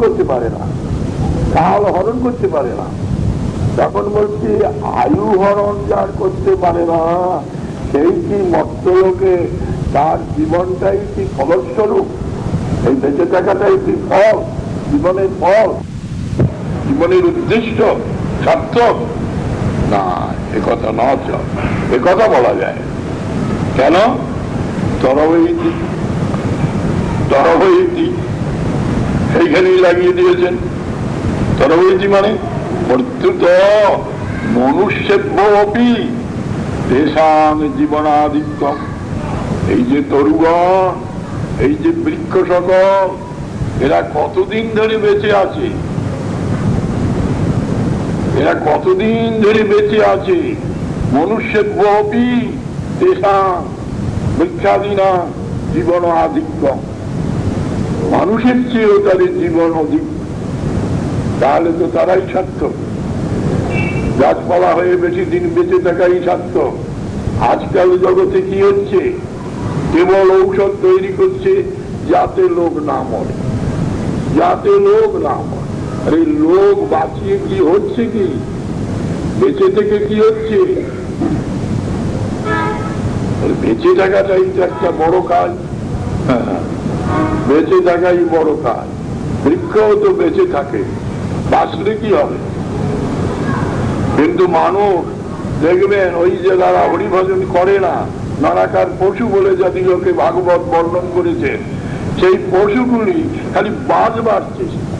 করতে পারে না, কাল হরণ করতে পারে না। তখন বলছি আয়ু হরণ যার করতে পারে না সেই কি মর্তলোকে তার জীবনটাই কি ফলস্বরূপ? এই বেঁচে থাকাটাই কি ফল, জীবনের ফল, জীবনের উদ্দেশ্য, সার্থক? না, একথা না, একথা বলা যায় কেন? তরবৈতি, তরবৈতি এইখানেই লাগিয়ে দিয়েছেন। তরবৈতি মানে প্রত্যুত মনুষ্যেভ্যপি তেষাং জীবনাদিত্যম। এই যে তরুগণ, এই যে বৃক্ষ সকল, এরা কতদিন ধরে বেঁচে আছে? এরা কতদিন ধরে বেঁচে আছে? মনুষ্যেভ্যপি তেষাং বৃক্ষাদিনা জীবন আধিক্যম। মানুষের চেয়েও তাদের জীবন অধিক, তাহলে তো তারাই সার্থক। গাছপালা হয়ে বেশি দিন বেঁচে থাকাই সার্থক। আজকাল জগতে কি হচ্ছে? কেবল ঔষধ তৈরি করছে যাতে লোক না মরে, যাতে লোক না মরে। আরে লোক বাঁচিয়ে কি হচ্ছে? কি বেঁচে থেকে কি হচ্ছে? বেঁচে থাকাটাই তো একটা বড় কাজ। বেঁচে থাকাই বড় কাজ। বৃক্ষও তো বেঁচে থাকে, বাঁচলে কি হবে? কিন্তু মানুষ দেখবেন ওই যে যারা হরিভজন করে না, নানাকার পশু বলে জাতিগুলোকে ভাগবত বর্ণন করেছেন, সেই পশুগুলি খালি বাঁচবার চেষ্টা,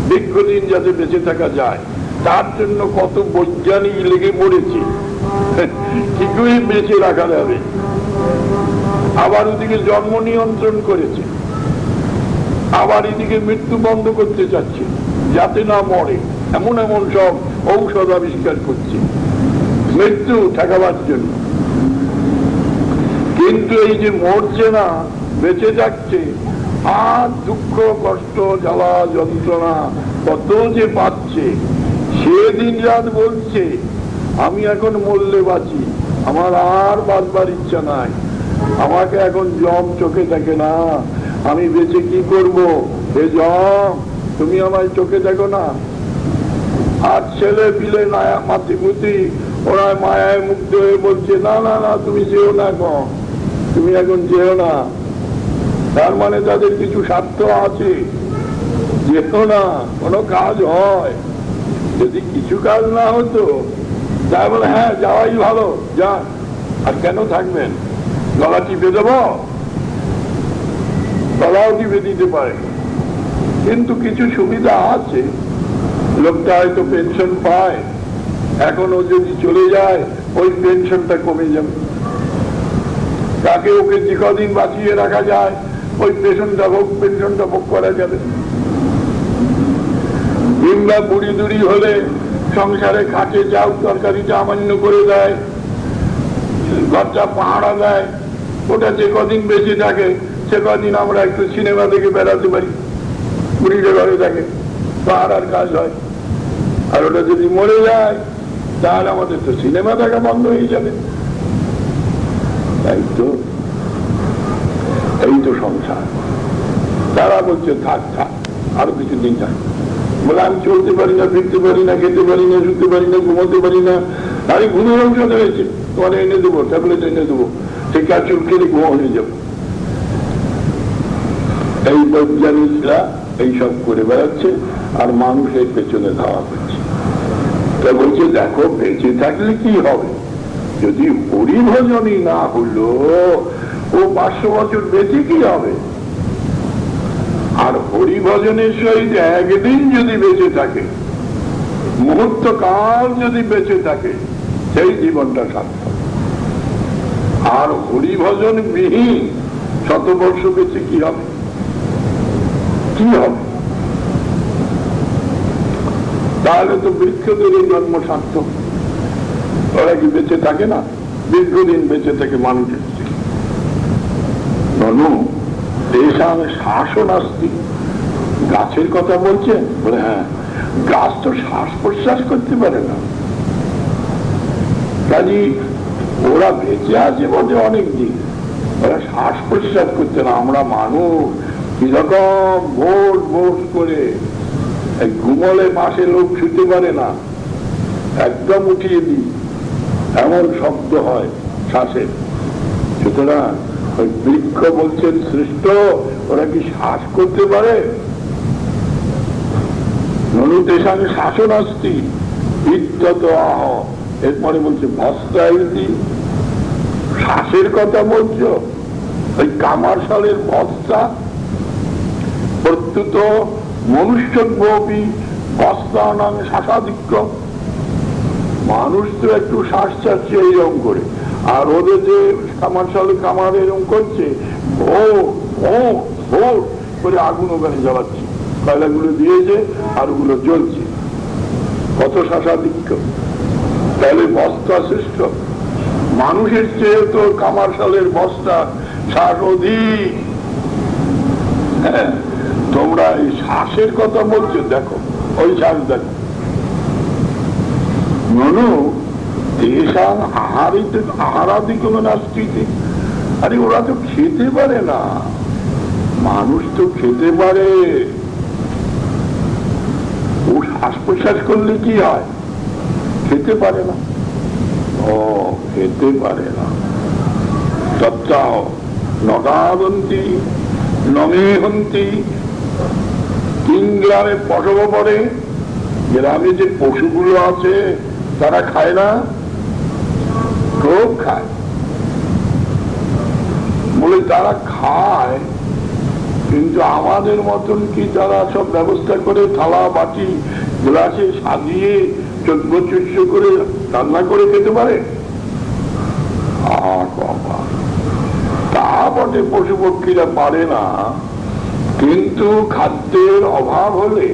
দীর্ঘদিন যাতে বেঁচে থাকা যায় তার জন্য কত বৈজ্ঞানিক লেগে পড়েছে কি করে বেঁচে রাখা যাবে। আবার ওদিকে জন্ম নিয়ন্ত্রণ করেছে, আবার এদিকে মৃত্যু বন্ধ করতে চাচ্ছে যাতে না মরে। এমন এমন সব ঔষধ আবিষ্কার করছে মৃত্যু ঠেকাবার জন্য। কিন্তু এই যে মরছে না, বেঁচে যাচ্ছে, আর দুঃখ কষ্ট জ্বালা যন্ত্রণা কত যে পাচ্ছে, সেদিন রাত বলছে আমি এখন মরলে বাঁচি, আমার আর বাঁচবার ইচ্ছা নাই, আমাকে এখন জম চোখে দেখে না, আমি বেঁচে কি করব? হে জম, তুমি আমায় চোখে দেখো না। আর ছেলে পিলে মাতৃপুতি ওরা মায়ায় মুগ্ধ হয়ে বলছে না না না, তুমি যেও না, তুমি এখন যেও না। তার মানে তাদের কিছু স্বার্থ আছে, যেও না, কোনো কাজ হয়। যদি কিছু কাজ না হতো তাই বলে হ্যাঁ যাওয়াই ভালো, যান। আর কেন থাকবেন? গলা টিপে দেব? গলাও টিপে দিতে পারে, কিন্তু কিছু সুবিধা আছে। লোকটা হয়তো পেনশন পায়, এখন ও যদি চলে যায় ওই পেনশনটা কমে যাবে। তাকে ওকে যে কদিন বাঁচিয়ে রাখা যায় ওই পেনশনটা ভোগ করা যাবে। কিংবা বুড়ি দুড়ি হলে সংসারে খাটে যাও তরকারিটা আমান্য করে দেয়, ঘরটা পাহারা দেয়, ওটা যে কদিন বেঁচে থাকে সে কদিন আমরা একটু সিনেমা দেখে বেড়াতে পারি, বুড়িটা ঘরে থাকে, পাহারার কাজ হয়। আর ওটা যদি মরে যায় তাহলে আমাদের তো সিনেমা দেখা বন্ধ হয়ে যাবে। তাই তো, এই তো সংসার। তারা বলছে থাক থাক, আরো কিছুদিন থাক। বলে আমি চলতে পারি না, ফিরতে পারি না, খেতে পারি না, শুতে পারি না, ঘুমোতে পারি না, আরে ঘুমের ঔষধ হয়েছে, তোমার এনে দেবো, ট্যাবলেট এনে দেবো, সেই ক্যাপসুল খেলে ঘুমো হয়ে যাবো। এই বৈজ্ঞানিকরা এইসব করে বেড়াচ্ছে আর মানুষের পেছনে ধাওয়া করছে। তা বলছে দেখো বেঁচে থাকলে কি হবে? যদি হরিভজনই না হলো ও 500 বছর বেঁচে কি হবে? আর হরিভজনের সহিত একদিন যদি বেঁচে থাকে, মুহূর্ত কাল যদি বেঁচে থাকে, সেই জীবনটা সার্থক। আর হরিভজন বিহীন 100 বর্ষ বেঁচে কি হবে? কি হবে? তাহলে তো বৃক্ষদের এই জন্ম সার্থক। ওরা কি বেঁচে থাকে না? দীর্ঘদিন বেঁচে থেকে মানুষের শাসন আসতি। গাছের কথা বলছেন? বলে হ্যাঁ, গাছ তো শ্বাস প্রশ্বাস করতে পারে না, কাজী ওরা বেঁচে আছে বটে অনেক দিন, ওরা শ্বাস প্রশ্বাস করতে না। আমরা মানুষ কিরকম ভোট ভোট করে ঘুমলে পাশে লোক শুতে পারে না, একদম উঠিয়ে দিই এমন শব্দ হয় শ্বাসের। সুতরাং ওই বৃক্ষ বলছেন সৃষ্ট, ওরা কি শ্বাস করতে পারে? ননু দেশাং শাসন আসতি ইত্যত আহ, এরপরে বলছে ভস্তায়তি, শ্বাসের কথা বলছ? ওই কামারশালের ভস্তা প্রত্যুত মনুষ্যব্যপী ভস্তানাং শ্বাসাধিক্য। মানুষ তো একটু শ্বাস চাচ্ছে এইরকম করে, আর ওদের যে কামারশালে কামার এরকম করছে ভোট ভোট ভোট করে আগুন ওখানে জ্বালাচ্ছে, কয়লাগুলো দিয়েছে আর ওগুলো জ্বলছে, কত শ্বাসাধিক্য। তাহলে বস্তা শ্রেষ্ঠ? মানুষের চেয়ে তো কামারশালের বস্তা শ্বাস অধিক। হ্যাঁ, তোমরা এই শ্বাসের কথা বলছো, দেখো ওই শ্বাস দেখো। ননু দেশাং আহারাদি কোন নাস্তিতে, আরে ওরা তো খেতে পারে না, মানুষ তো খেতে পারে। ও শ্বাস প্রশ্বাস করলে কি হয়? খেতে পারে না। ও খেতে পারে না। সপ্তাহ নগাবন্তী নমে হন্তি, তিন গ্রামে পশব পড়ে, গ্রামে যে পশুগুলো আছে তারা খায় না? খুব খায়। বলে তারা খায়, কিন্তু আমাদের মতন কি তারা সব ব্যবস্থা করে থালা বাটি গ্লাসে সাজিয়ে চোদ্দ করে রান্না করে খেতে পারে? তা বটে, পশু পক্ষীরা পারে না। কিন্তু খাদ্যের অভাব হলে,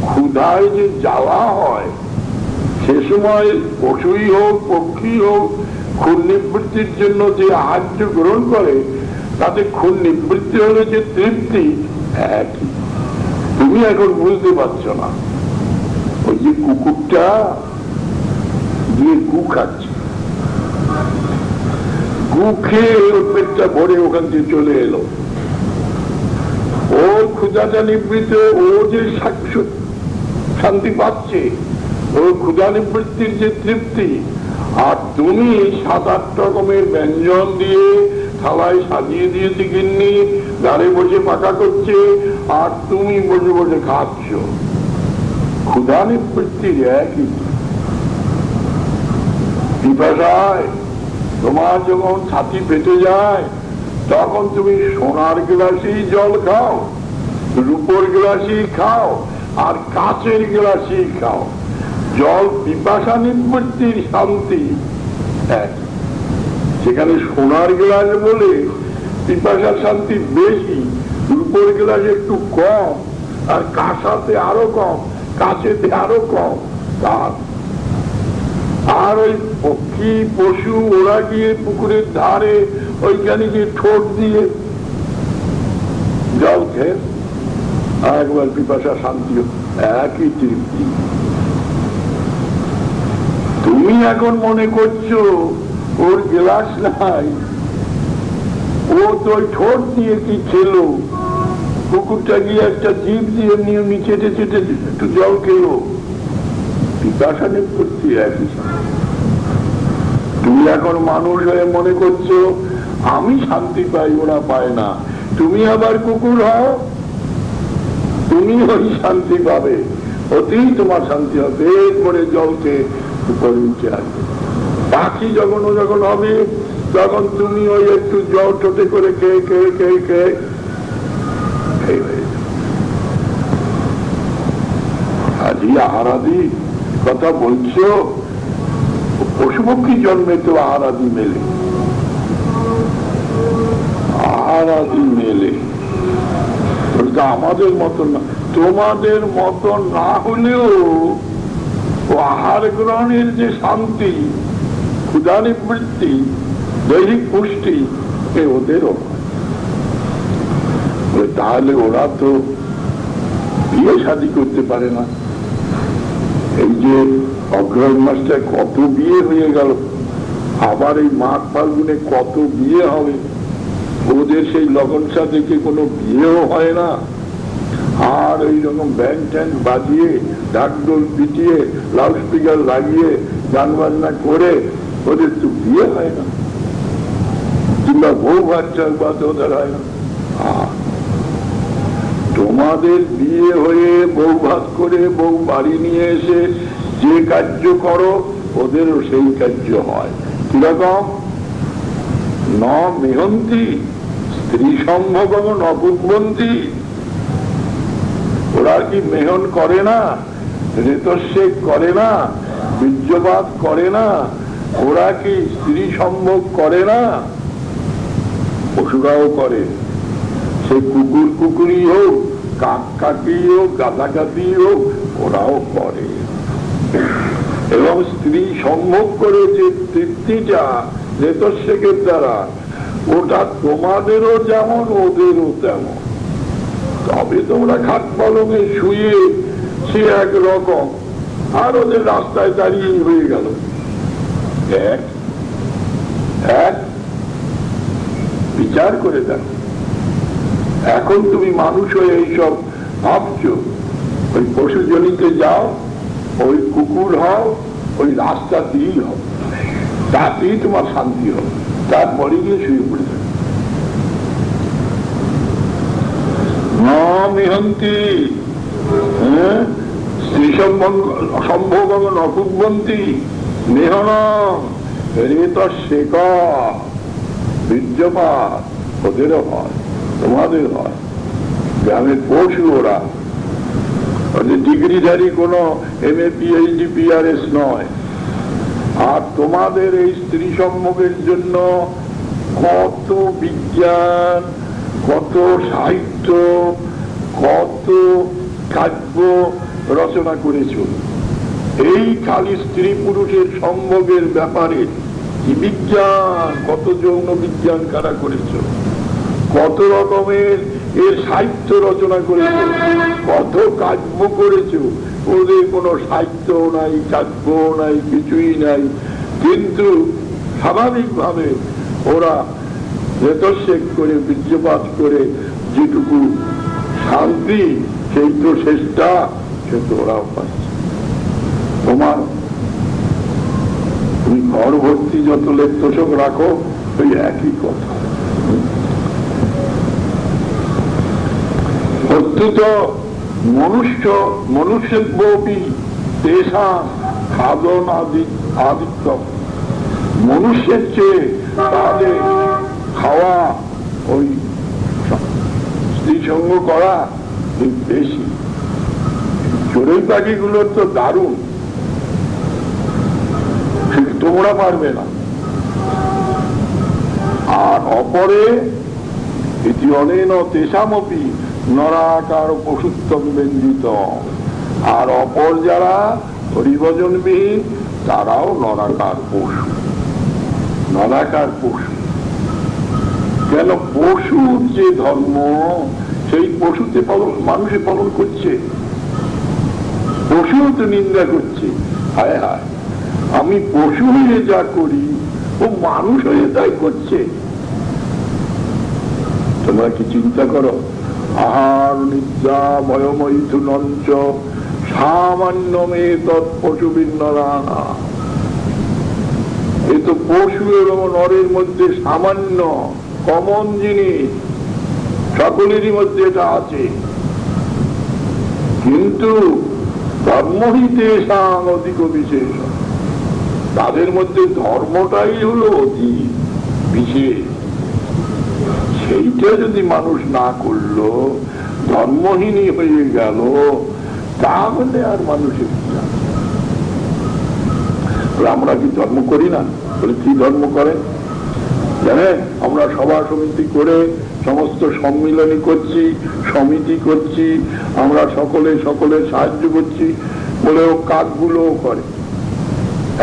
ক্ষুধায় যে জ্বালা হয়, সে সময় পশুই হোক পক্ষী হোক খুন নিবৃত্তির জন্য যে আহার্য গ্রহণ করে, তাতে খুন নিবৃত্তি হলে যে তৃপ্তি একই। তুমি এখন বুঝতে পারছো না। ওই যে কুকুরটা গিয়ে গু খাচ্ছে, গু খেয়ে ওর পেটটা ভরে ওখান থেকে চলে এলো, ওর ক্ষুধাটা নিবৃত্ত, ও যে শান্তি পাচ্ছে, ওর ক্ষুধা নিবৃত্তির যে তৃপ্তি। আর তুমি 7-8 রকমের ব্যঞ্জন দিয়ে থালায় সাজিয়ে দিয়েছি গিন্নি, দাঁড়ে বসে পাকা করছে, আর তুমি বসে বসে খাচ্ছ। ক্ষুধা নিবৃত্তির একই। পিপাসায় তোমার যখন ছাতি পেটে যায়, তখন তুমি সোনার গ্লাসেই জল খাও, রূপোর গ্লাসেই খাও, আর কাঁচের গ্লাসেই খাও। জল পিপাসা নিবৃত্তির শান্তি এক। সেখানে সোনার গ্লাস বলে পিপাসার শান্তি বেশি, রূপোর গ্লাস একটু কম, আর কাঁসাতে আরো কম, কাঁচেতে আরো কম। আর ওই পক্ষী পশু ওরা গিয়ে পুকুরের ধারে ওইখানে গিয়ে ঠোঁট দিয়ে জল খেয়ে একবার পিপাসা শান্তি, একই তৃপ্তি। তুমি এখন মনে করছো ওর গ্লাস নাই, ও তো ওই ঠোঁট দিয়ে কি খেলো, কুকুরটা গিয়ে একটা জিভ দিয়ে নিয়ে চেটে চেটে একটু জল খেলো, পিপাসা নিবৃত্তি একই। তুমি এখন মানুষ হয়ে মনে করছো আমি শান্তি পাই, ওরা পায় না। তুমি আবার কুকুর হও, তুমি ওই শান্তি পাবে, অতেই তোমার শান্তি হবে। এরপরে জলকে উপরে উঠে আসবে। পাখি যখন হবে, তখন তুমি ওই একটু জল ঠোঁটে করে খেয়ে খেয়ে খেয়ে খেয়ে আজই আহারাদি কথা বলছো। পশু পক্ষী জন্মে তো আহারাদি মেলে, আহারাদি মেলে। আমাদের মতন না, তোমাদের মতন না হলেও আহার গ্রহণের যে শান্তি, ক্ষুধা নিবৃত্তি, দৈহিক পুষ্টি, ওদেরও। তাহলে ওরা তো বিয়ে শাদী করতে পারে না। এই যে অগ্রহণ মাসটায় কত বিয়ে হয়ে গেল, আবার এই মাঘ ফাল্গুনে কত বিয়ে হবে। ওদের সেই লগনসা দেখে কোনো বিয়েও হয় না, আর ওই রকম ব্যান্ড ট্যান্ড বাজিয়ে ঢাকঢোল পিটিয়ে লাউড স্পিকার লাগিয়ে গান বাজনা করে ওদের তো বিয়ে হয় না, কিংবা বউ বাচ্চার বাচ্চা ওদের হয় না। তোমাদের বিয়ে হয়ে বউ ভাত করে বউ বাড়ি নিয়ে এসে যে কার্য করো ওদেরও সেই কার্য হয়। কিরকম? ন মেহন্তি স্ত্রী সম্ভব নপুবন্তি। ওরা কি মেহন করে না, রেতস্যেক করে না, বীর্যপাত করে না? ওরা কি স্ত্রী সম্ভোগ করে না? পশুরাও করে, সে কুকুর কুকুরি হোক, কাক কাকি হোক, গাধা গাধি হোক, ওরাও করে। এবং স্ত্রী সম্ভোগ করে যে তৃপ্তিটা রেতস্যেকের দ্বারা, ওটা তোমাদেরও যেমন ওদেরও তেমন। তবে তোমরা খাট পালঙে শুয়ে সে একরকম, আর ওদের রাস্তায় দাঁড়িয়ে হয়ে গেল এক। বিচার করে দেখো, এখন তুমি মানুষ হয়ে এইসব ভাবছ, ওই পশুজনিতে যাও, ওই কুকুর হও, ওই রাস্তা দিয়েই হও, তাতেই তোমার শান্তি হবে। তারপরে গিয়ে শুয়ে পড়ে যাবে। মিহন্তি স্ত্রী সম্ভোগ নপুবন্তি মেহন রেতস্যেক। বীর্যপাত ওদেরও হয়, তোমাদের হয়। গ্রামের পশু ওরা, ওদের ডিগ্রিধারী কোনো MA PhD PRS নয়। আর তোমাদের এই স্ত্রী সম্ভোগের জন্য কত বিজ্ঞান, কত সাহিত্য, কত কাব্য রচনা করেছ। এই খালি স্ত্রী পুরুষের সম্ভোগের ব্যাপারে কি বিজ্ঞান, কত যৌন বিজ্ঞান কারা করেছ, কত রকমের এর সাহিত্য রচনা করেছ, কত কাব্য করেছ। ওদের কোনো সাহিত্য নাই, কাব্য নাই, কিছুই নাই। কিন্তু স্বাভাবিকভাবে ওরা রেতস্যেক করে বীর্যপাত করে যেটুকু শান্তি, সেই তো শেষটা, সে তো ওরাও পাচ্ছে। তোমার তুমি ঘর ভর্তি যত লেপ্তোষক রাখো, ওই একই কথা। বস্তুত মনুষ্যব্যপি তেষা খাদন আদিত্য। মনুষ্যের চেয়ে তাদের খাওয়া, ওই স্ত্রী সঙ্গ করা বেশি। চড়ুই পাখিগুলোর তো দারুণ, তোমরা পারবে না। আর অপরে এটি অনেন তেষামপি নরাকার পশুত্তম ব্যঞ্জিত। আর অপর যারা হরিভজনবিহীন, তারাও নরাকার পশু। নরাকার পশু কেন? পশুর যে ধর্ম, সেই পশুতে মানুষে পালন করছে, পশু তো নিন্দা করছে। হায় হায়, আমি পশু হয়ে যা করি, ও মানুষ হয়ে তাই করছে। তোমরা কি চিন্তা করো? আহার নিদ্রা ভয়মৈথুনঞ্চ সামান্য মে তৎপশু বিন্নরানা। এ তো পশু এবং নরের মধ্যে সামান্য কমন জিনিস, সকলেরই মধ্যে এটা আছে। কিন্তু ধর্মহিতে অধিক বিশেষ, তাদের মধ্যে ধর্মটাই হলো অতি বিশেষ। সেইটা যদি মানুষ না করলো, ধর্মহীনই হয়ে গেল, তাহলে আর মানুষের কি জানে? আমরা কি ধর্ম করি না? বলে কি ধর্ম করেন জানেন? আমরা সভা সমিতি করে সমস্ত সম্মিলনী করছি, সমিতি করছি, আমরা সকলের সাহায্য করছি বলে ও কাকগুলোও করে।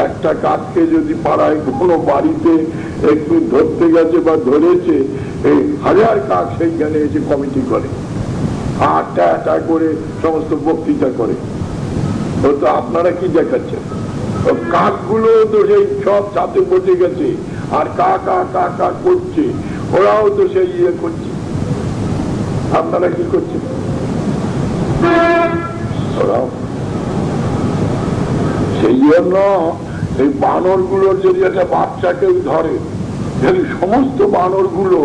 একটা কাককে যদি পাড়ায় কোনো বাড়িতে একটু ধরতে গেছে বা ধরেছে, এই 1000 কাক সেইখানে এসে কমিটি করে, আটা করে সমস্ত বক্তৃতা করে। তো আপনারা কি দেখাচ্ছেন? কাকগুলো তো সেই সব সাথে বসে গেছে, আর কা কা কা কা করছে। ওরাও তো সেই ইয়ে করছে, আপনারা কি করছেন? ওরাও সেই জন্য এই বানর গুলোর যদি একটা বাচ্চা কেউ ধরে, যদি সমস্ত বানর গুলো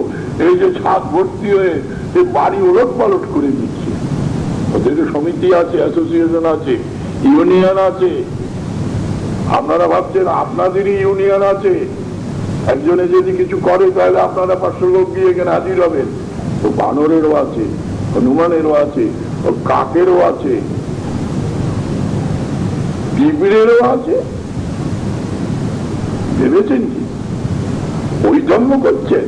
এই যে ছাদ ভর্তি হয়ে এই বাড়ি ওলট পালট করে দিচ্ছে, ওদের সমিতি আছে, অ্যাসোসিয়েশন আছে, ইউনিয়ন আছে। আপনারা ভাবছেন আপনাদেরই ইউনিয়ন আছে, একজনে যদি কিছু করে তাহলে আপনারা 500 লোক দিয়ে এখানে হাজির হবেন। ও বানরেরও আছে, হনুমানেরও আছে, ও কাকেরও আছে, পিঁপড়েরও আছে। ভেবেছেন কি ওই ধর্ম করছে?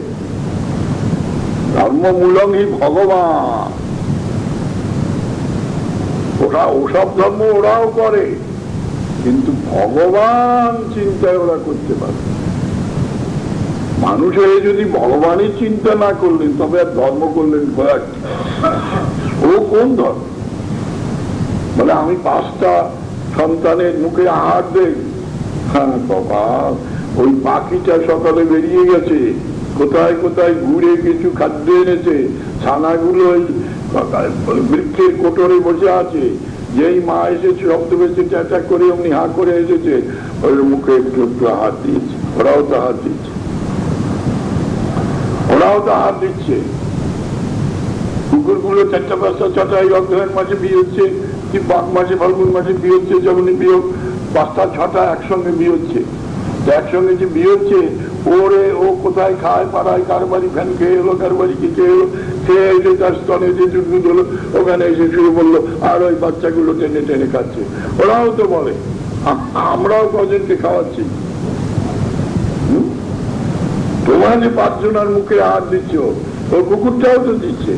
ধর্মমূলং হি ভগবান। ওরা ওসব ধর্ম ওরাও করে, কিন্তু ভগবান চিন্তায় ওরা করতে পারে। মানুষ হয়ে যদি ভগবানের চিন্তা না করলেন তবে আর ধর্ম করলেন ও কোন ধর্ম? মানে আমি 5টা সন্তানের মুখে আহার দেই, হ্যাঁ বাবা, ওই পাখিটা সকালে বেরিয়ে গেছে, কোথায় কোথায় ঘুরে কিছু খাদ্য এনেছে, ছানাগুলো বৃক্ষের কোটরে বসে আছে, যেই মা এসেছে শব্দ পেয়েছে চেঁচা করে অমনি হা করে এসেছে, ওর মুখে একটু একটু আহার দিয়েছে। ওরাও তো আহার দিচ্ছে, ওরাও তো আহার দিচ্ছে। কুকুরগুলো 4টা-5টা ছটায় অগ্রহায়ণ মাসে বিয়ে হচ্ছে, কি বাঘ মাসে ফাল্গুন মাসে বিয়ে হচ্ছে, যেমনই বিয়ে 5টা-6টা একসঙ্গে বিয়ে হচ্ছে। একসঙ্গে যে বিয়ে হচ্ছে, ওরে ও কোথায় খায়, পাড়ায় কার বাড়ি ফ্যান খেয়ে এলো, কার বাড়ি কি খেয়ে এলো, খেয়ে এসে তার স্তনে যে দুধ হলো ওখানে এসে শুয়ে বললো, আর ওই বাচ্চাগুলো টেনে টেনে খাচ্ছে। ওরাও তো বলে আমরাও কজনকে খাওয়াচ্ছি। তোমরা যে 5 জনের মুখে আহার দিচ্ছ, ওই কুকুরটাও তো দিচ্ছে,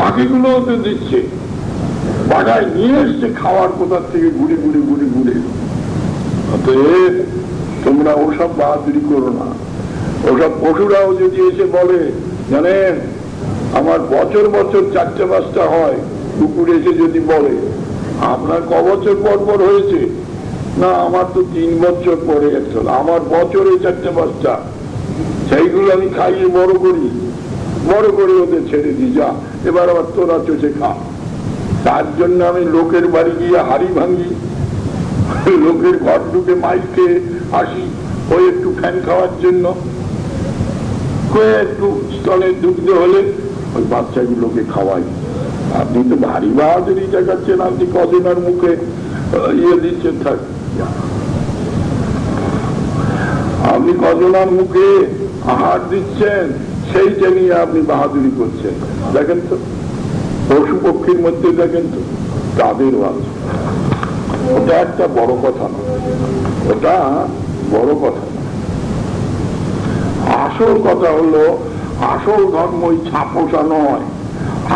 পাখিগুলোও তো দিচ্ছে, বাগায় নিয়ে এসছে খাওয়ার কোথার থেকে ঘুরে ঘুরে ঘুরে ঘুরে। অতএব তোমরা ওসব বাহাদুরি করো না। ওসব পশুরাও যদি এসে বলে, জানেন আমার বছর বছর 4টা-5টা হয়, কুকুর এসে যদি বলে আপনার ক বছর পর পর হয়েছে, না আমার তো 3 বছর পরে একটা, আমার বছরে 4টা-5টা, সেইগুলো আমি খাইয়ে বড় করে ওদের ছেড়ে দিই, যা এবার আবার তোরা চষে খা। তার জন্য আমি লোকের বাড়ি গিয়ে হাড়ি ভাঙি, লোকের ঘর ঢুকে মাইক খেয়ে আসি, ওই একটু ফ্যান খাওয়ার জন্য, একটু স্তনে দুগ্ধ হলে ওই বাচ্চাগুলোকে খাওয়াই। আপনি তো ভারী বাহাদুরি দেখাচ্ছেন, আপনি কজনের মুখে ইয়ে দিচ্ছেন, থাক আপনি কজনের মুখে আহার দিচ্ছেন, সেইটা নিয়ে আপনি বাহাদুরি করছেন। দেখেন তো পশু পক্ষীর মধ্যে দেখেন তো তাদেরও আছে। ওটা একটা বড় কথা না, ওটা বড় কথা না। আসল কথা হলো, আসল ধর্ম ওই ছাপোষা নয়,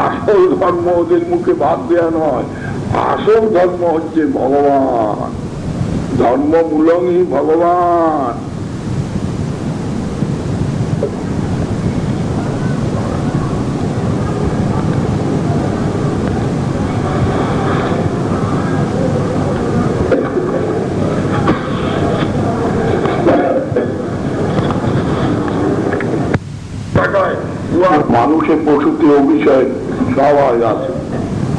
আসল ধর্ম ওদের মুখে ভাত দেয়া নয়, আসল ধর্ম হচ্ছে ভগবান। ধর্মমূলং হি ভগবান। মানুষের পশুতে অভিষয় সবাই আছে,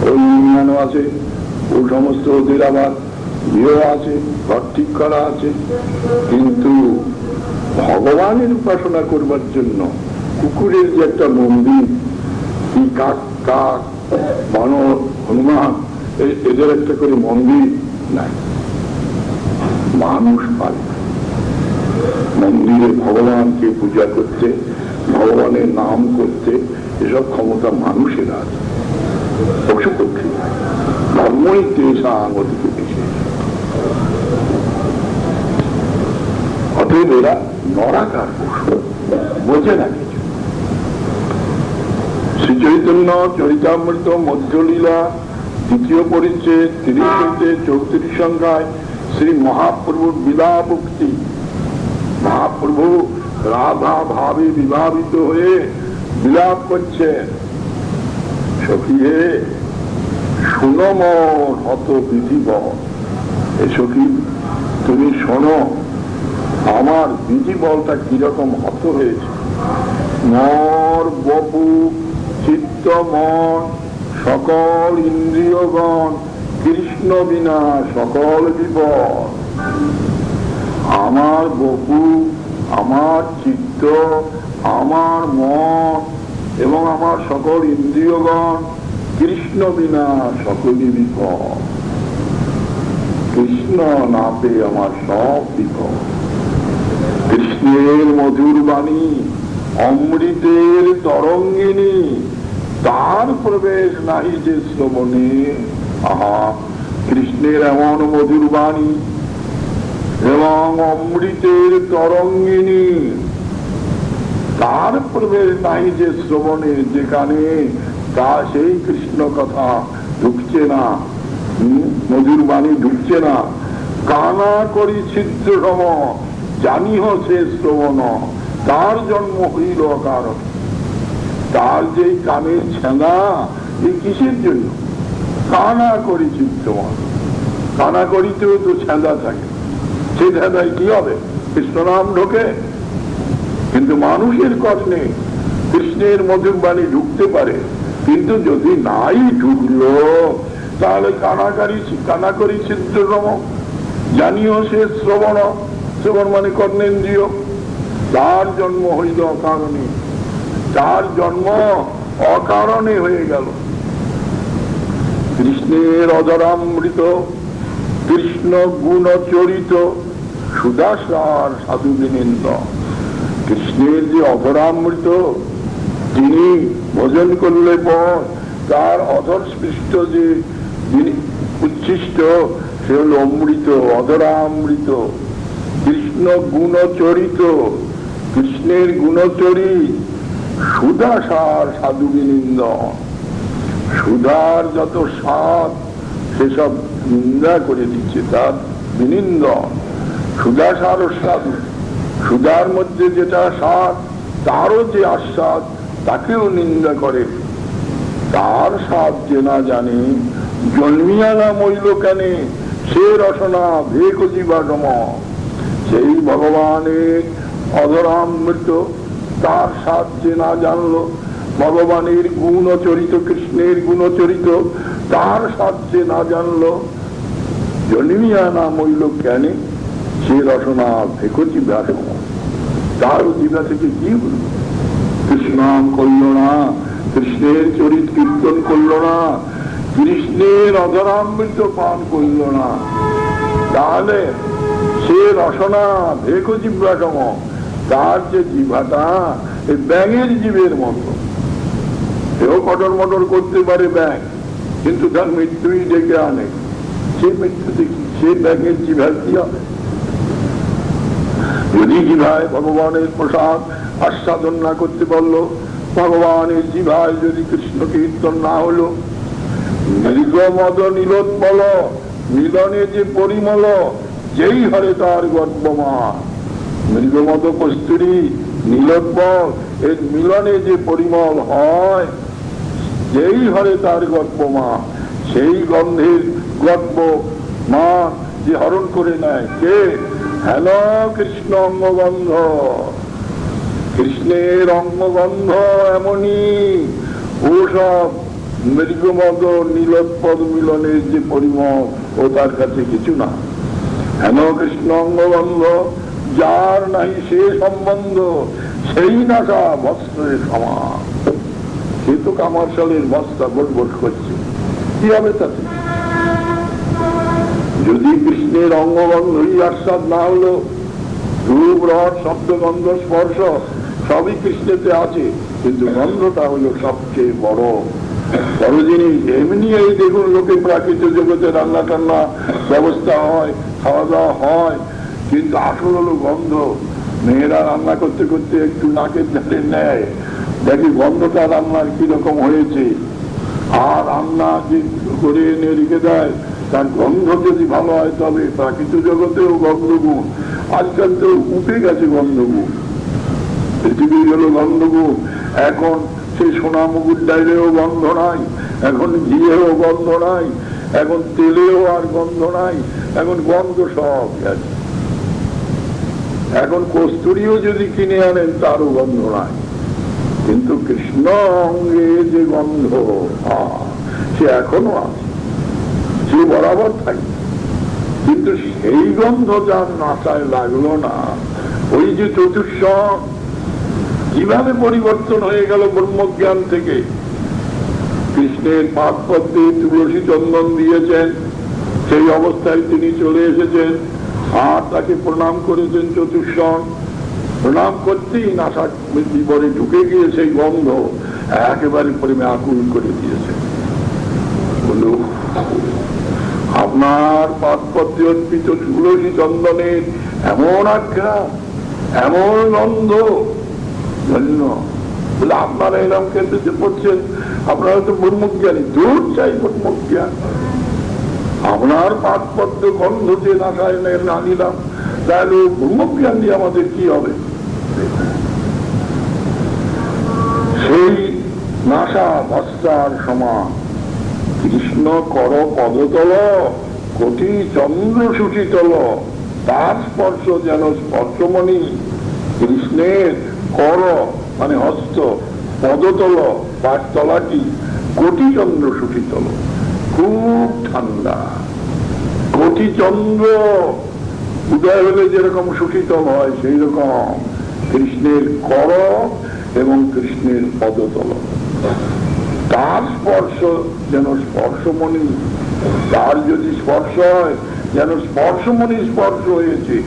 ওই ইউনিয়নও আছে, ওই সমস্ত ওদের আবার বিয়ে আছে, ঘর ঠিক করা আছে। কিন্তু ভগবানের উপাসনা করবার জন্য কুকুরের যে একটা মন্দির, কি কাক কাক বানর হনুমান এদের একটা করে মন্দির নাই, মানুষ পারে মন্দিরে ভগবানকে পূজা করতে, ভগবানের নাম করতে, এসব ক্ষমতা মানুষের আছে, পশু পক্ষী ধর্মই তেষাং অধিক বিশেষ। অতএব এরা নরাকার পশু, বোঝে না কিছু। শ্রী চৈতন্য চরিতামৃত মধ্যলীলা 2য় পরিচ্ছেদ 30 হইতে 34 সংখ্যায় শ্রী মহাপ্রভুর বিলাপ উক্তি। মহাপ্রভু রাধা ভাবে বিভাবিত হয়ে বিলাপ করছে, সখী হে শুনো মন হত পৃথিবী। এ সখী তুমি শোনো, আমার বিধি বলটা কিরকম হত হয়েছে। মর বপু চিত্ত মন সকল ইন্দ্রিয়গণ কৃষ্ণ বিনা সকল বিপদ। আমার বপু, আমার চিত্ত, আমার মন এবং আমার সকল ইন্দ্রিয়গণ কৃষ্ণ বিনা সকলই বিপদ। কৃষ্ণ না পেয়ে আমার সব বিপদ। কৃষ্ণের মধুর বাণী অমৃতের তরঙ্গিনী, তার প্রবেশ নাহি যে শ্রবণে। আহা, কৃষ্ণের এমন মধুর বাণী এবং অমৃতের তরঙ্গিনী, তার প্রবেশ নাই যে শ্রবণে, যেখানে তা সেই কৃষ্ণ কথা ঢুকছে না, মধুর বাণী ঢুকছে না। কানা করি ছিদ্র সম জানিহ সে শ্রবণ, তার জন্ম হইল অকারণ। তার যে কানের ছেঁদা, এই কিসের জন্য? কানা করি ছিদ্রমন। কানা করিতেও তো ছেঁদা থাকে, সে ছেঁদায় কি হবে? কৃষ্ণনাম ঢোকে। কিন্তু মানুষের কর্ণে কৃষ্ণের মধুর বাণী ঢুকতে পারে, কিন্তু যদি নাই ঢুকলো তাহলে কানাকরি ছিদ্রতম জানিও সে শ্রবণ। শ্রবণ মানে কর্ণেন্দ্রিয়, তার জন্ম হইল অকারণে। তার জন্ম অকারণে হয়ে গেল। কৃষ্ণের অধরামৃত, কৃষ্ণ গুণ চরিত সুদাসার সাধু বিনিন্দ। কৃষ্ণের যে অধরামৃত, তিনি ভোজন করলে পর তার অধর স্পৃষ্ট যে উচ্ছিষ্ট, সে হল অমৃত, অধরামৃত। কৃষ্ণ গুণচরিত, কৃষ্ণের গুণচরি সুদাসার সাধু বিনিন্দন। সুধার যত স্বাদ সেসব নিন্দা করে দিচ্ছে, তার বিনিন্দন। সুদাসার সাধু, সুধার মধ্যে যেটা স্বাদ, তারও যে আস্বাদ, তাকেও নিন্দা করে। তার স্বাদ যে না জানে, জন্মিয়া না মইল কেনে, সে রসনা ভেক জীবাগম। সেই ভগবানের অধরামৃত, তার স্বাদ যে না জানলো, ভগবানের গুণচরিত, কৃষ্ণের গুণচরিত, তার স্বাদ যে না জানলো, জন্মিয়া না মইল কেনে, সে রসনা ভেক জীবাগম। তার জীবা থেকে কি হল? কৃষ্ণাম করল না, কৃষ্ণের চরিত কীর্তন করল না, কৃষ্ণের অধরামৃত পান করল না, তাহলে সে রসনা ভেক জিহ্বাগম। তার যে জিভাটা এই ব্যাঙের জীবের মতো, সেও কটর মটর করতে পারে ব্যাঙ, কিন্তু তার মৃত্যুই ডেকে আনে। সে মৃত্যু দেখি, সে ব্যাঙের জিভার কি হবে? যদি জিভায় ভগবানের প্রসাদ আস্বাদন না করতে পারলো, ভগবানের জিভায় যদি কৃষ্ণ কীর্তন না হলো, মৃগমদ নীলোৎপল মিলনে যে পরিমল, যেই হরে তার গর্বমা। মৃগমদ কস্তুরী নীলোৎপল এর মিলনে যে পরিমল হয়, যেই হরে তার গর্বমা, সেই গন্ধের গর্ব মা যে হরণ করে নেয় কে? হেন কৃষ্ণ অঙ্গগন্ধ। কৃষ্ণের অঙ্গগন্ধ এমনই, ওসব মৃগমদ নীলোৎপল মিলনের যে পরিমল, ও তার কাছে কিছু না। হেন কৃষ্ণ অঙ্গগন্ধ, যার নাই সে সম্বন্ধ, সেই নাশা বস্ত্রের সমান। সে তো কামারশালের বস্তা বটবট করছে, কি হবে তাতে? যদি কৃষ্ণের অঙ্গগন্ধই আস্বাদ না হলো, রূপ রস শব্দ গন্ধ স্পর্শ সবই কৃষ্ণেতে আছে, কিন্তু গন্ধটা হলো সবচেয়ে বড় বড় জিনিস। এমনি এই দেখুন, লোকে প্রাকৃতিক জগতে রান্না টান্না ব্যবস্থা হয়, খাওয়া দাওয়া হয়, কিন্তু আসল হলো গন্ধ। মেয়েরা রান্না করতে করতে একটু নাকের ধারে নেয়, দেখি গন্ধটা রান্নার কিরকম হয়েছে, আর রান্না যে করে এনে রেখে দেয়, তার গন্ধ যদি ভালো হয় তবে প্রাকৃতিক জগতেও গন্ধগুণ। আজকাল তো উঠে গেছে গন্ধগুণ, পৃথিবীর হলো গন্ধগুণ। এখন সেই সোনা মুগুর ডাইলেও গন্ধ নাই, এখন ঘিয়েও গন্ধ নাই, এখন তেলেও আর গন্ধ নাই, এখন গন্ধ সব গেছে। এখন কস্তুরীও যদি কিনে আনেন তারও গন্ধ নাই, কিন্তু কৃষ্ণ অঙ্গে যে গন্ধ সে এখনো আছে, সে বরাবর থাকে। কিন্তু সেই গন্ধ যার নাসায় লাগলো না, ওই যে চতুর্শ কিভাবে পরিবর্তন হয়ে গেল ব্রহ্মজ্ঞান থেকে। কৃষ্ণের পাদ পদ্মে তুলসী চন্দন দিয়েছেন, সেই অবস্থায় তিনি চলে এসেছেন, আর তাকে প্রণাম করেছেন চতুর্শন। প্রণাম করতেই নাসা জীবনে ঢুকে গিয়ে সেই গন্ধ একেবারে প্রেমে আকুল করে দিয়েছে। বলল, আপনার পাদপদ্মে অর্পিত তুলসী চন্দনের এমন আজ্ঞা, এমন গন্ধ, ধন্য। বলে, আপনারা এরকম কেন্দ্রে পড়ছেন, আপনারা তো ব্রহ্মজ্ঞানী। দূর চাই ব্রহ্মজ্ঞান, আপনার পাদপদ্ম গন্ধ যে নাসায় না নিলাম, তাহলে ব্রহ্মজ্ঞান দিয়ে আমাদের কি হবে? সেই নাসা ভস্তার সমান কৃষ্ণ কর পদতল, কোটি চন্দ্র সুচিতল, তার স্পর্শ যেন স্পর্শমণি। কৃষ্ণের কর মানে হস্ত, পদতল পাঠতলাটি কোটি চন্দ্র সুচিতল, খুব ঠান্ডা। কোটি চন্দ্র উদয় হলে যেরকম সুশীতল হয়, সেই রকম কৃষ্ণের কর এবং কৃষ্ণের পদতল, তার স্পর্শ যেন স্পর্শমণি। তার যদি স্পর্শ হয় যেন স্পর্শমণি স্পর্শ হয়েছে।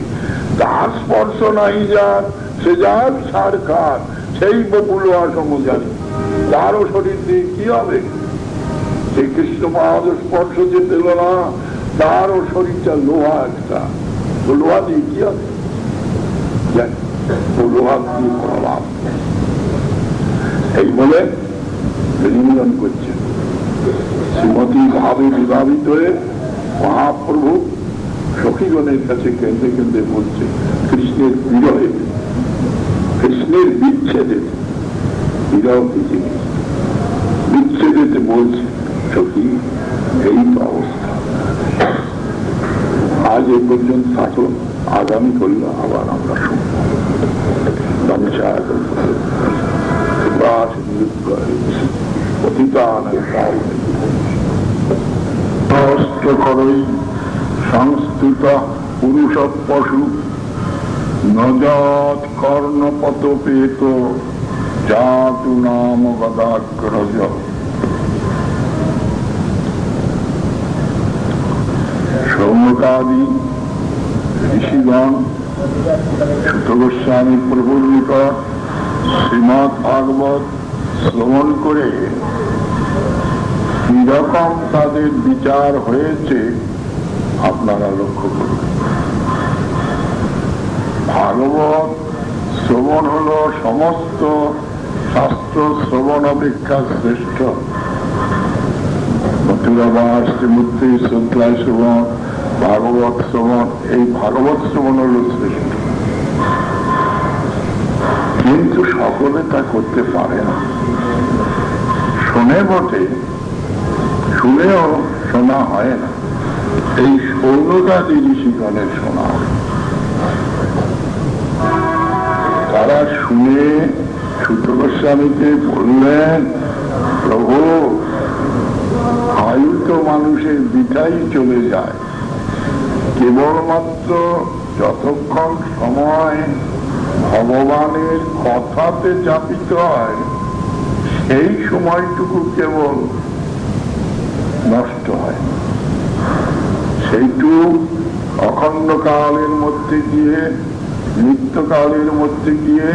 তার স্পর্শ নাই যার, সে যার সার খার, সেই বপুলোয়া সমজানি। তারও শরীর দিয়ে কি হবে? সেই কৃষ্ণ পাদ স্পর্শ যে পেল না, তারও শরীরটা লোহা একটা, লোহা দিয়ে কি হবে? লোহা দিয়ে করলাম। এই বলে নিবেদন করছেন। শ্রীমতী ভাবে বিভাবিত হয়ে মহাপ্রভু সখীগণের কাছে কেন্দ্রে কেন্দ্রে বলছে কৃষ্ণের বিরহে, কৃষ্ণের বিচ্ছেদে, বিরহ জিনিস বিচ্ছেদেতে বলছে, সখী এই তো অবস্থা। আজ এই পর্যন্ত থাকলো, আগামী করলো আবার আমরা শুনব। সংস্কৃত পুরুষ পশু নজাত কর্ণপত পেত জাতু নাম গদাগ্রজ। সৌনকাদি ঋষিগণ সুত গোস্বামী প্রভুর নিকট শ্রীমৎ ভাগবত শ্রবণ করে কিরকম তাদের বিচার হয়েছে আপনারা লক্ষ্য করুন। ভাগবত শ্রবণ হল সমস্ত শাস্ত্র শ্রবণ অপেক্ষা শ্রেষ্ঠ। মথুরাবাস, শ্রীমূর্তি, শ্রদ্ধায় শ্রবণ, ভাগবত শ্রবণ, এই ভাগবত শ্রবণ হল শ্রেষ্ঠ। কিন্তু সকলে তা করতে পারে না। শোনে বটে, শুনেও শোনা হয় না। এই সৌনকাদি ঋষিগণের শোনা হয়। তারা শুনে সুত গোস্বামীকে বললেন, প্রভু আয়ু তো মানুষের বৃথাই চলে যায়, কেবলমাত্র যতক্ষণ সময় ভগবানের কথাতে যাপিত হয় সেই সময়টুকু কেবল নষ্ট হয়। সেইটু অখণ্ডকালের মধ্যে গিয়ে, নিত্যকালের মধ্যে গিয়ে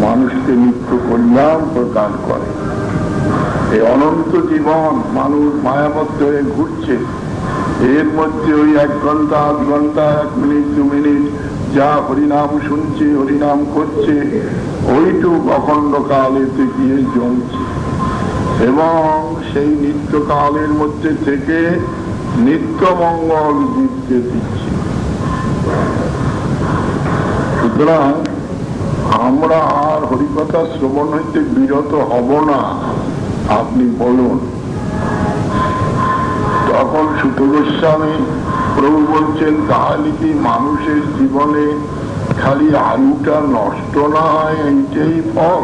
মানুষকে নিত্য কল্যাণ প্রদান করে। এই অনন্ত জীবন মানুষ মায়াবদ্ধ হয়ে ঘুরছে, এর মধ্যে ওই 1 ঘন্টা, 8 ঘন্টা, 1 মিনিট, 2 মিনিট যা হরিনাম শুনছে, হরিনাম করছে, ওইটুক অখণ্ড কালেতে গিয়ে জমছে এবং সেই নিত্যকালের মধ্যে থেকে নিত্য মঙ্গল জীবকে দিচ্ছে। সুতরাং আমরা আর হরিকথা শ্রবণ হইতে বিরত হব না, আপনি বলুন। তখন সুত গোস্বামী প্রভু বলছেন, তাহলে কি মানুষের জীবনে খালি আলুটা নষ্ট না হয় এইটাই ফল?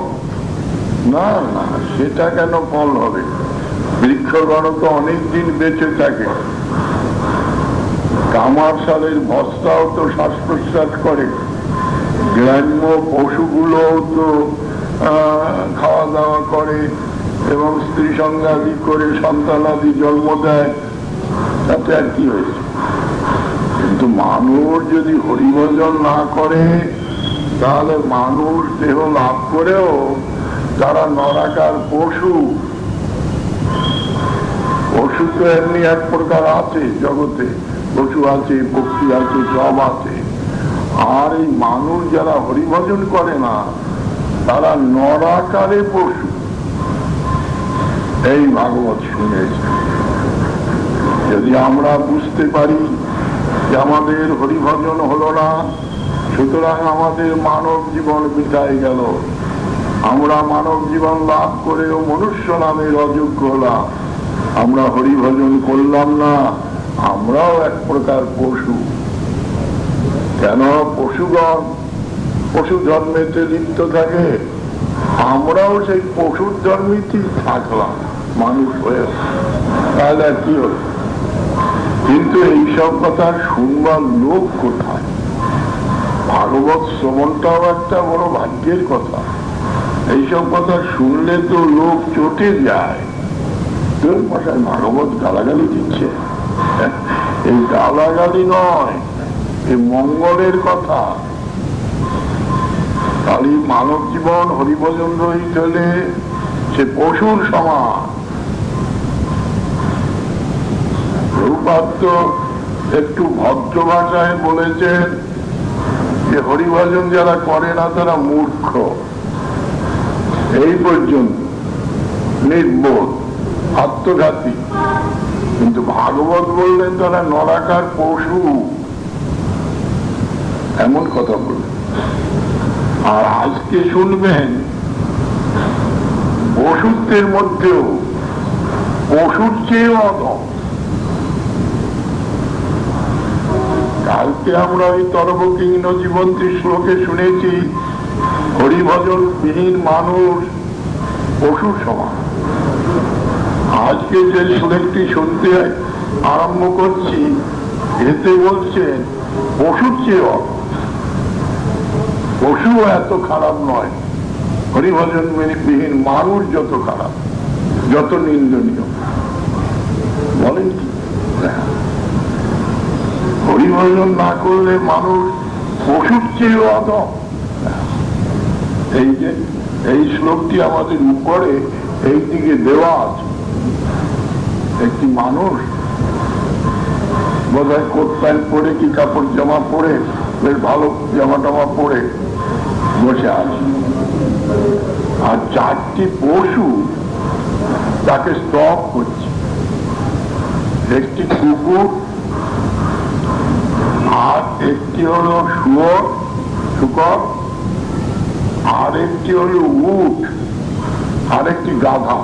না না, সেটা কেন ফল হবে? বৃক্ষগণ তো অনেকদিন বেঁচে থাকে। কামার সালের বস্তাও তো শ্বাস প্রশ্বাস করে। গ্রাম্য পশুগুলো তো খাওয়া দাওয়া করে এবং স্ত্রী সঙ্গাদি করে সন্তানাদি জন্ম দেয়, তাতে আর কি হয়েছে? কিন্তু মানুষ যদি হরিভজন না করে, তাহলে মানুষ দেহ লাভ করেও তারা নরাকার পশু। পশু তো এমনি এক প্রকার আছে জগতে, পশু আছে, পক্ষী আছে, সব আছে। আর এই মানুষ যারা হরিভজন করে না, তারা নরাকারে পশু। এই ভাগবত শুনেছে। যদি আমরা বুঝতে পারি যে আমাদের হরিভজন হলো না, সুতরাং আমাদের মানব জীবন বৃথায় গেল, আমরা মানব জীবন লাভ করেও মনুষ্য নামের অযোগ্য হলাম, আমরা হরিভজন করলাম না, আমরাও এক প্রকার পশু। কেন পশুগণ পশু জন্মেতে লিপ্ত থাকে, আমরাও সেই পশুর জন্মেতেই থাকলাম মানুষ হয়ে, তাহলে আর কি হল? কিন্তু এইসব কথা শুনবার লোক কোথায়? ভাগবত শ্রবণটাও একটা বড় ভাগ্যের কথা। এইসব কথা শুনলে তো লোক চটে যায়। তোর ভাষায় ভাগবত গালাগালি দিচ্ছে, এই গালাগালি নয়, এই মঙ্গলের কথা। খালি মানব জীবন হরিভজন রহিত হলে সে পশুর সমান। প্রভুপাদ একটু ভদ্র ভাষায় বলেছেন যে হরিভজন যারা করে না তারা মূর্খ, এই পর্যন্ত, নির্বোধ, আত্মঘাতী। কিন্তু ভাগবত বললেন তারা নরাকার পশু, এমন কথা বললেন। আর আজকে শুনবেন পশুত্বের মধ্যেও পশুর চেয়ে অধম। কালকে আমরা ওই তরবকীর্ণ জীবন্তী শ্লোকে শুনেছি, হরিভজন বিহীন মানুষ পশুর সমান। আজকে যে শ্লোকটি শুনতে আরম্ভ করছি, এতে বলছেন পশুর চেয়ে অধম। পশু এত খারাপ নয়, হরিভজন বিহীন মানুষ যত খারাপ, যত নিন্দনীয়। বলেন কি? হরিভজন না করলে মানুষ পশুর চেয়ে অধম। এই যে এই শ্লোকটি আমাদের উপরে এই দিকে দেওয়া আছে। একটি মানুষ বোধহয় কোট প্যান্ট পরে কি কাপড় জামা পরে, বেশ ভালো জামা টামা পরে বসে আছে, আর চারটি পশু তাকে স্তব করছে। একটি কুকুর, আর একটি হলো শুকর, আর একটি হলো উট, আর একটি গাধা।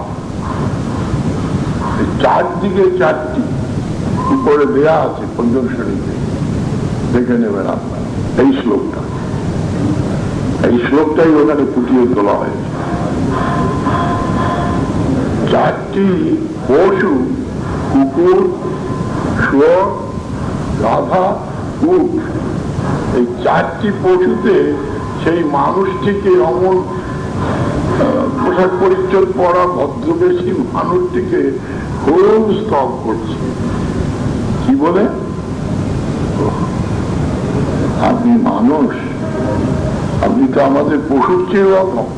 চারদিকে চারটি উপরে দেয়া আছে প্রদর্শনীতে, দেখে নেবেন আপনারা। এই শ্লোকটাই ওখানে ফুটিয়ে তোলা হয়েছে। চারটি পশু, কুকুর, শুয়োর, গাধা, উট, এই চারটি পশুতে সেই মানুষটিকে অমন পোশাক পরিচ্ছদ পরা ভদ্রবেশী মানুষটিকে খুব স্তব করছে। কি বলে? আপনি মানুষ, আপনি তো আমাদের পশুর চেয়েও অধম,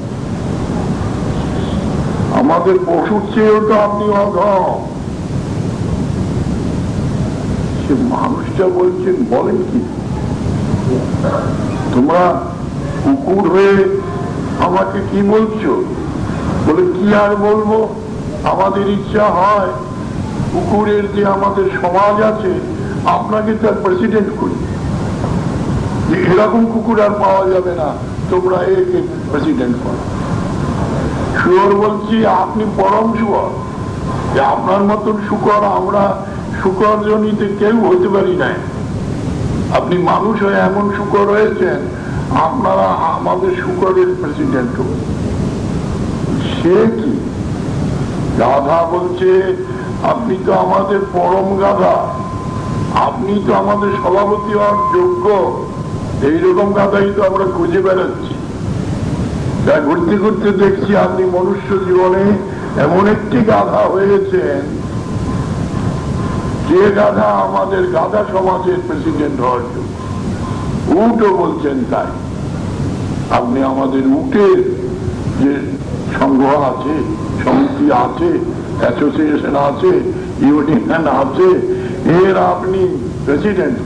আমাদের পশুর চেয়েও তো আপনি অধম। সে মানুষটা বলছেন, বলেন কি তোমরা কুকুর হয়ে আমাকে কি বলছো? বলে কি আর বলবো, আমাদের ইচ্ছা হয় কুকুরের যে আমাদের সমাজ আছে আপনাকে তার প্রেসিডেন্ট করি, যে এরকম কুকুর আর পাওয়া যাবে না, তোমরা একে প্রেসিডেন্ট করো। শুয়োর বলছি আপনি পরম শুয়োর, যে আপনার মতন শুকর আমরা শুকর জনিতে কেউ হতে পারি নাই। আপনি মানুষ হয়ে এমন শুকর হয়েছেন, আপনারা আমাদের শুকরের প্রেসিডেন্ট, সে কি গাধা বলছে আপনি তো আমাদের পরম গাধা, আপনি তো আমাদের সভাপতি হওয়ার যোগ্য। এইরকম গাধাই তো আমরা খুঁজে বেড়াচ্ছি। যা ঘুরতে ঘুরতে দেখছি আপনি মনুষ্য জীবনে এমন একটি গাধা হয়েছেন যে গাধা আমাদের গাধা সমাজের প্রেসিডেন্ট হওয়ার যোগ্য। উটও বলছেন তাই। আপনি আমাদের উটের যে সংঘ আছে, সমিতি আছে, অ্যাসোসিয়েশন আছে, ইউনিয়ন আছে, এর আপনি প্রেসিডেন্ট।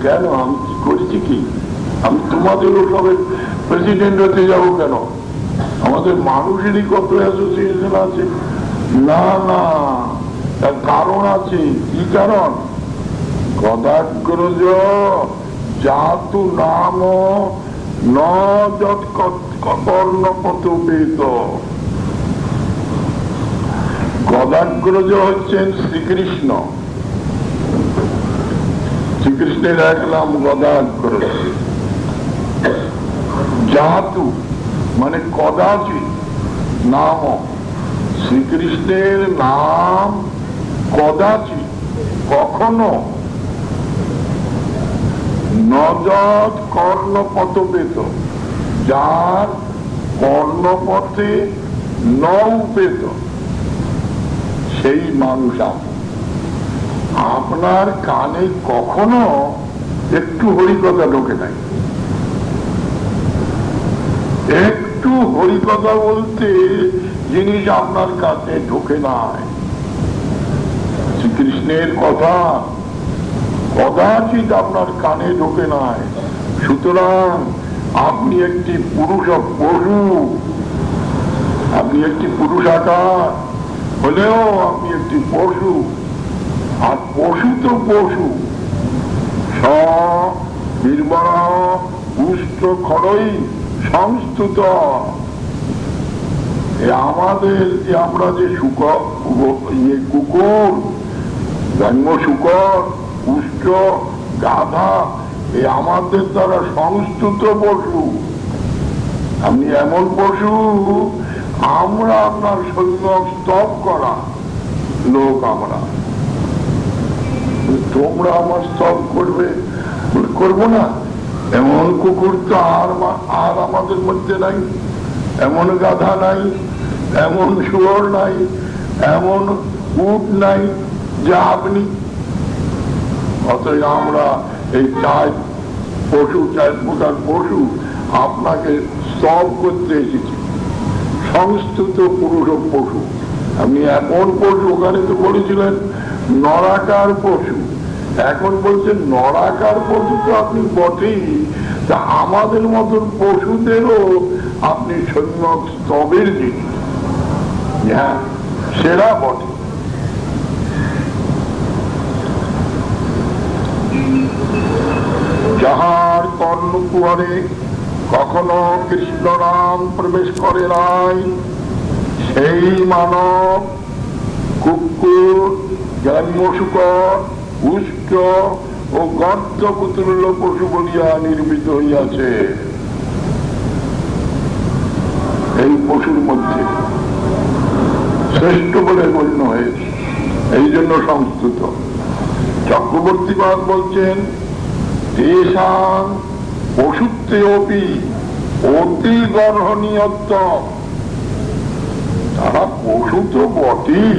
কেন? আমি কি করেছি কি? আমি তোমাদেরও সবের প্রেসিডেন্ট হতে যাবো কেন? আমাদের মানুষেরই কত অ্যাসোসিয়েশন আছে। না না, তার কারণ আছে। কি কারণ? গদাগ্রজ জাতু নাম ন যৎ কর্ণপতবেত। গদাগ্রজ হচ্ছেন শ্রীকৃষ্ণ। শ্রীকৃষ্ণের এক নাম গদাগ্রজ। জাতু মানে কদাচিৎ নাম, শ্রীকৃষ্ণের নাম কদাচিৎ কখনো নজৎ কর্ণপতবেত, যার কর্ণপথে ন উপেত, সেই মানুষ আপনার কানে কখনো একটু হরিকথা ঢোকে নাই। একটু হরিকথা বলতে জিনিস আপনার কাছে ঢোকে নাই। শ্রীকৃষ্ণের কথা কদাচিৎ আপনার কানে ঢোকে নাই। সুতরাং আপনি একটি পুরুষ পশু, আপনি একটি পুরুষ আকার হলেও আপনি একটি পশু। আর পশু তো পশু। নির্মলা পুষ্ট খড়ই সংস্তুত। আমাদের যে আমরা যে শুকর, কুকুর, জন্ম শুকর, পুষ্ট, গাধা, আমাদের দ্বারা সংস্তুত পশু। আপনি এমন পশু, আমরা আপনার সৈন্য স্তব করা লোক। আমরা তোমরা আমার স্তব করবে, করবো না? এমন কুকুর তো আর আমাদের মধ্যে নাই, এমন গাধা নাই, এমন শুয়োর নাই, এমন উট নাই যা আপনি। অতএব আমরা এই চার প্রকার পশু আপনাকে স্তব করতে এসেছি। সংস্তুত পুরুষ পশু। আপনি এমন পশু, ওখানে তো বলেছিলেন নরাকার পশু, এখন বলছেন নরাকার পশু। তো আপনি বটেই, তা আমাদের মতন পশুদেরও আপনি সৈন্য স্তবের জিনিস। হ্যাঁ, সেরা বটে। যাহার কর্ণকুহরে কখনো কৃষ্ণ নাম প্রবেশ করে নাই, সেই মানব কুকুর, জন্মশুকর, উষ্ট ও গর্ত পুতুল্য পশু বলিয়া নির্মিত হইয়াছে। এই পশুর মধ্যে শ্রেষ্ঠ বলে গণ্য হয়েছে, এই জন্য সংস্কৃত। চক্রবর্তীবাদ বলছেন তেষাং পশুত্বে অপি অতি গর্হণীয়ত্ব। তারা পশু তো বটেই,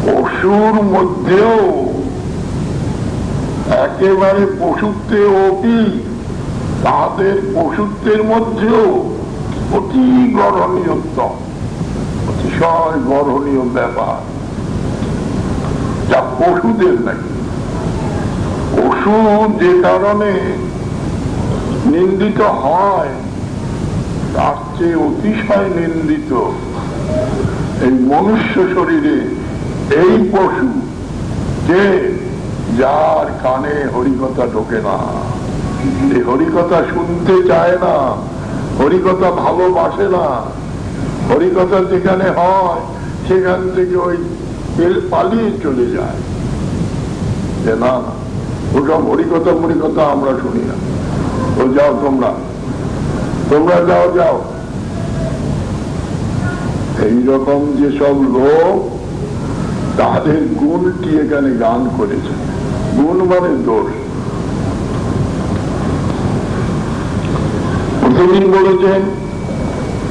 পশুর মধ্যেও একেবারে পশুত্বে অপি, তাদের পশুত্বের মধ্যেও অতি গর্হণীয়ত্ব, অতিশয় গর্হণীয় ব্যাপার, যা পশুদের নাকি। পশু যে কারণে নিন্দিত হয়, তার চেয়ে অতিশয় নিন্দিত এই মনুষ্য শরীরে এই পশু, যে যার কানে হরিকথা ঢোকে না, এই হরিকথা শুনতে চায় না, হরিকথা ভালোবাসে না। হরিকথা যেখানে হয় সেখান থেকে ওই পালিয়ে চলে যায়, যে না, ওসব হরিকথা মরিকথা আমরা শুনি না। ও যাও, তোমরা তোমরা যাও যাও। এইরকম যেসব লোক, তাদের গুণটি এখানে গান করেছে। গুণ মানে দোষ। প্রথমদিন বলেছেন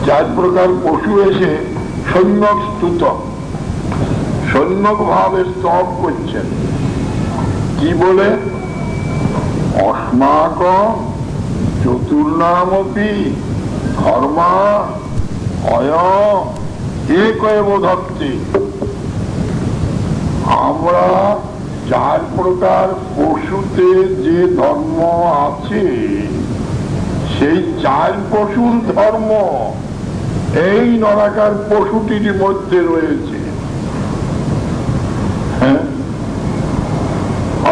4 প্রকার পশু এসে সৈন্যক স্তুত, সৈন্যক ভাবে স্তব করছেন। কি বলে? অস্মাক চতুর্নামপি ধর্মা অয় একৈব ধত্তে। আমরা 4 প্রকার পশুতে যে ধর্ম আছে, সেই 4 পশুর ধর্ম এই নরাকার পশুটির মধ্যে রয়েছে। হ্যাঁ,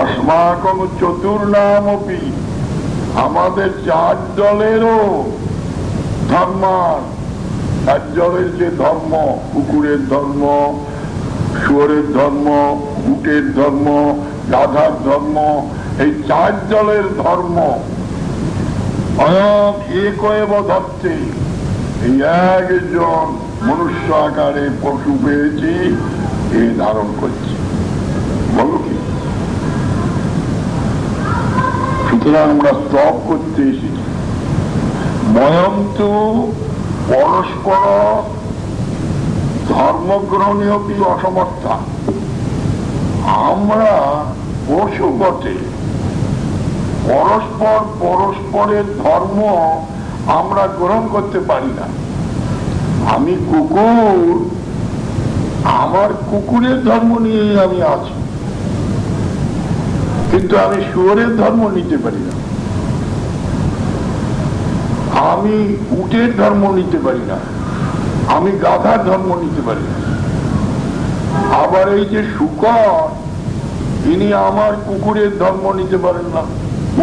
অস্মাকং চতুর্নামপি, আমাদের 4 দলেরও ধর্মান, 4 দলের যে ধর্ম, কুকুরের ধর্ম, শুয়োরের ধর্ম, উটের ধর্ম, গাধার ধর্ম, এই 4 দলের ধর্ম একৈব ধত্তে, এই একজন মনুষ্য আকারে পশু পেয়েছি, এ ধারণ করছি। বলো কি? সুতরাং আমরা স্তব করতে এসেছি। ময়ন্তু পরস্পর ধর্মগ্রহণীয় কি অসমর্থা। আমরা পশু বটে, পরস্পর পরস্পরের ধর্ম আমরা গ্রহণ করতে পারি না। আমি কুকুর, আমার কুকুরের ধর্ম নিয়ে আমি আছি, কিন্তু আমি শুয়োরের ধর্ম নিতে পারি না। আমি উটের ধর্ম নিতে পারি না, আমি গাধার ধর্ম নিতে পারি না। আবার এই যে শূকর, ইনি আমার কুকুরের ধর্ম নিতে পারেন না,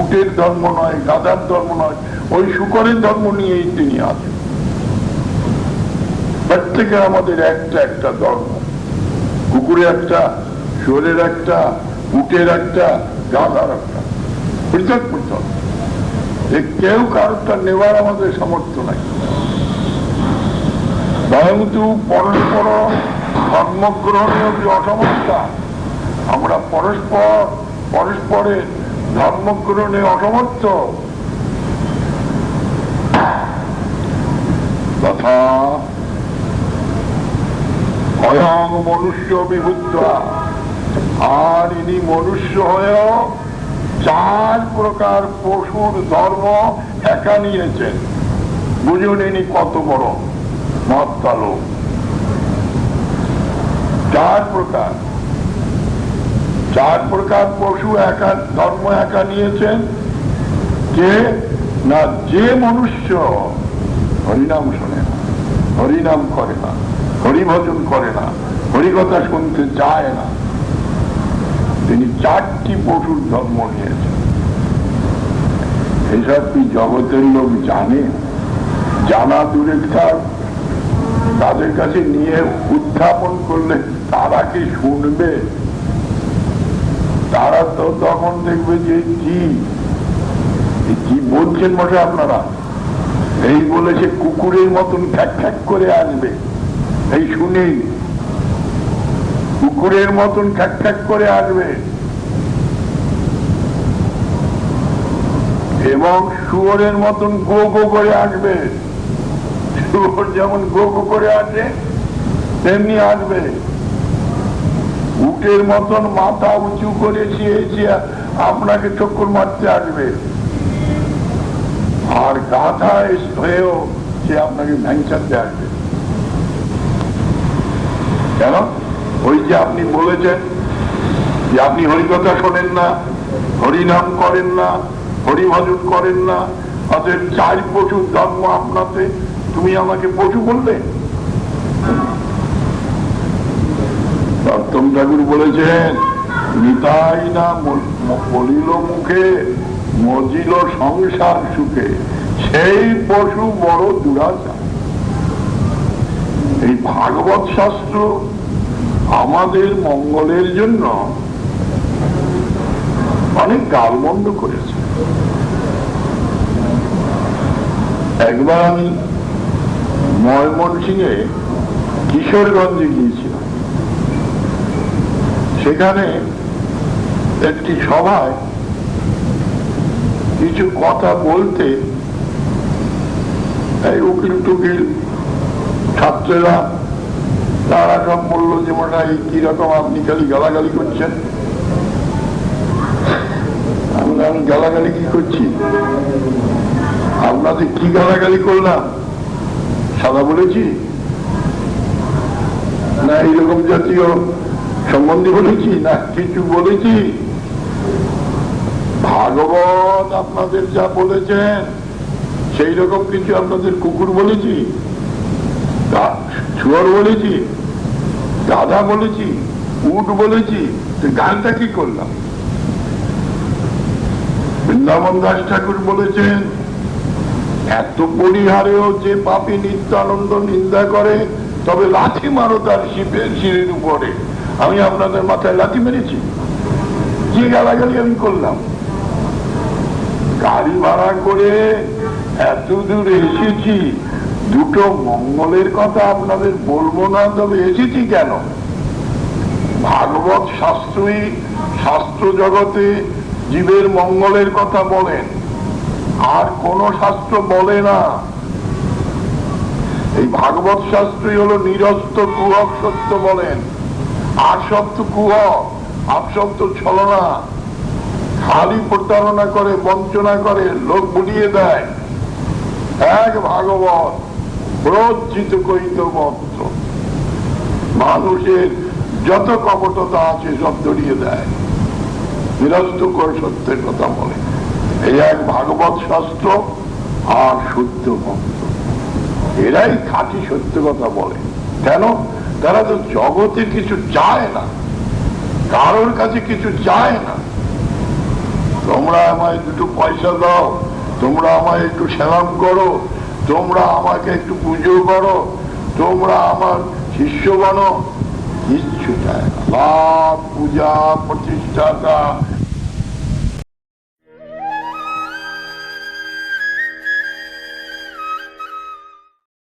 উটের ধর্ম নয়, গাধার ধর্ম নয়, ওই শূকরের ধর্ম নিয়েই তিনি আছেন। প্রত্যেকে আমাদের একটা একটা ধর্ম, কুকুরের একটা, শুয়োরের একটা, উটের একটা, গাধার একটা, পৃথক পৃথক। কেউ কারোরটা নেওয়ার আমাদের সামর্থ্য নাই। কিন্তু পরস্পর ধর্মগ্রহণীয় যে অসমর্থা, আমরা পরস্পর পরস্পরের ধর্মগ্রহণে অসমর্থ। তথা অয়ং মনুষ্য বিবুদ্ধ, আর ইনি মনুষ্য হয়েও 4 প্রকার পশুর ধর্ম একা নিয়েছেন। বুঝুন ইনি কত বড় মহত্তা লোক। 4 প্রকার পশু একা ধর্ম একা নিয়েছেন। কে না? যে মনুষ্য হরিনাম শোনে না, হরিনাম করে না, হরিভজন করে না, হরিকথা শুনতে চায় না, তিনি 4টি পশুর ধর্ম নিয়েছেন। এইসব কি জগতের লোক জানে? জানা দূরে থাক, তাদের কাছে নিয়ে উত্থাপন করলে তারা কি শুনবে? তারা তো তখন দেখবে যে কি বলছেন বসে আপনারা। এই বলে সে কুকুরের মতন খ্যাক খ্যাক করে আসবে, এই শুনেই কুকুরের মতন খ্যাক খ্যাক করে আসবে, এবং শুয়োরের মতন গো গো করে আসবে। শুয়োর যেমন গো গো করে আসে তেমনি আসবে। উটের মতন মাথা উঁচু করে আপনাকে চক্কর মারতে আসবে। আর গাধা হয়েও সে আপনাকে ভ্যাংচাতে আসবে। কেন? ওই যে আপনি বলেছেন যে আপনি হরিকথা শোনেন না, হরিনাম করেন না, হরিভজন করেন না, অতএব 4 পশুর ধর্ম আপনাতে, তুমি আমাকে পশু বললে? সপ্তম ঠাকুর বলেছেন, নিতাই না বলিল মুখে, মজিল সংসার সুখে, সেই পশু বড় দুরাচার। এই ভাগবত শাস্ত্র আমাদের মঙ্গলের জন্য অনেক গালমন্দ করেছে। একবার আমি ময়মনসিংহে কিশোরগঞ্জে গিয়েছিলাম। সেখানে একটি সভায় কিছু কথা বলতে এই উকিল টুকিল ছাত্রেরা তারা সব বললো যে মোটা এই কিরকম আপনি খালি গালাগালি করছেন। আমি গালাগালি কি করছি? আপনাদের কি গালাগালি করলাম? সাদা বলেছি না এইরকম জাতীয় সম্বন্ধে বলেছি না কিছু বলেছি? ভাগবত আপনাদের যা বলেছেন সেই রকম কিছু আপনাদের কুকুর বলেছি, শুয়োর বলেছি, গাধা বলেছি, উট বলেছি? গানটা কি করলাম? বৃন্দাবন দাস ঠাকুর বলেছেন, এত পরিহারেও যে পাপী নিত্যানন্দ নিন্দা করে তবে লাথি মারো তার শিরের উপরে। আমি আপনাদের মাথায় লাথি মেরেছি? কি গালাগালি আমি করলাম? গাড়ি ভাড়া করে এত দূর এসেছি, দুটো মঙ্গলের কথা আপনাদের বলবো না, তবে এসেছি কেন? ভাগবত শাস্ত্রই শাস্ত্র জগতে জীবের মঙ্গলের কথা বলেন, আর কোন শাস্ত্র বলে না। এই ভাগবত শাস্ত্রই হলো নিরস্ত কুহক সত্য বলেন। আর শব্দ কুহক, আপ শব্দ ছলনা, খালি প্রতারণা করে, বঞ্চনা করে, লোক বুলিয়ে দেয়। এক ভাগবত প্রজ্জিত কৈত মন্ত্র, মানুষের যত কপটতা আছে সব দড়িয়ে দেয়, নিরস্ত করে সত্যের কথা বলে। এই এক ভাগবত শাস্ত্র আর শুদ্ধ মন্ত্র, এরাই খাঁটি সত্য কথা বলে। কেন? তারা তো জগতে কিছু চায় না, কারোর কাছে কিছু চায় না। তোমরা আমায় দুটো পয়সা দাও, তোমরা আমায় একটু সেলাম করো, তোমরা আমাকে একটু পুজো করো, তোমরা আমার শিষ্য বানো, কিচ্ছু চায় না। লাভ, পূজা, প্রতিষ্ঠাতা